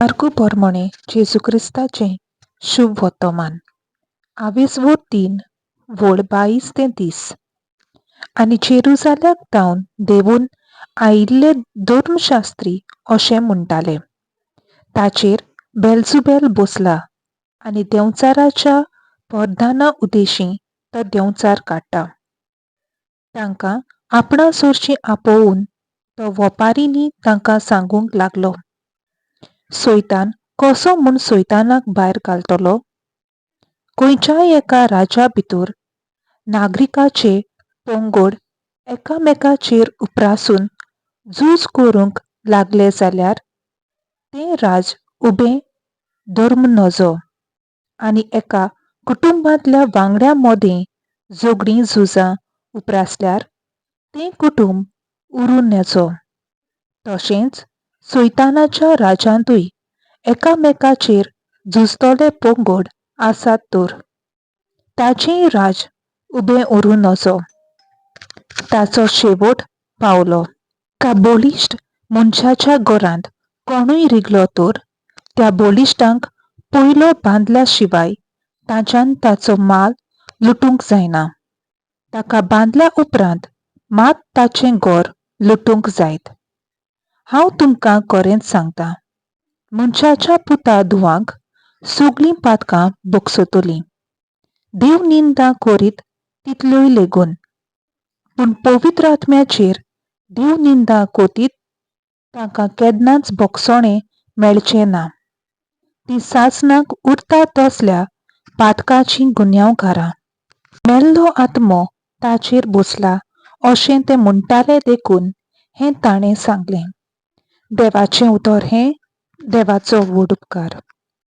मार्कू पोरमोणे जेजू क्रिस्ताचें शुभ वर्तमान 23 वोळ 22-30 आनी जेरुसाल्याक धांवन देंवून आयिल्ले धर्मशास्त्री अशें म्हणटाले, ताचेर बेलझुबेल बसला आनी देंवचाराच्या परधाना उदेशीं तो देंवचार काडटा. तांकां आपणा सोरचीं आपोवून तो वेपारींनी तांकां सांगूंक लागलो, सैतान कसो म्हूण सैतानाक भायर घालतलो. खंयच्याय एका राज्या भितर नागरिकाचे पंगड एकामेकाचेर उपरासून झूज करूंक लागले जाल्यार तें राज उबें धर्म नजो आनी एका कुटुंबांतल्या वांगड्यां मदें झगडीं झुजां उपरासल्यार तें कुटुंब उरून नजो. तशेंच सैतानाच्या राज्यांतूय एकामेकाचेर झुजतले पंगड आसात तर ताचेंय राज उबें उरून नजो. ताचो शेवट पावलो. एका बलिश्ट मनशाच्या घरांत कोणूय रिगलो तर त्या बलिश्टांक पयलो बांदल्या शिवाय ताच्यान ताचो माल लुटूंक जायना. ताका बांदल्या उपरांत मात ताचें घर लुटूंक जायत. हांव तुमकां खरेंच सांगतां, मनशाच्या पुता धुवांक सगळीं पातकां भोगसतलीं, देव निंदा करीत तितल्योय लेगून, पूण पवित्र आत्म्याचेर देव निंदा कोतीत तांकां केन्नाच भोगसणें मेळचें ना. तीं सासणाक उरता तसल्या पातकांचीं गुन्यांवकारां. मेल्लो आत्मो ताचेर बसला अशें ते म्हणटाले देखून हें ताणें सांगलें. देवाचें उतर हें. देवाचो व्हड उपकार.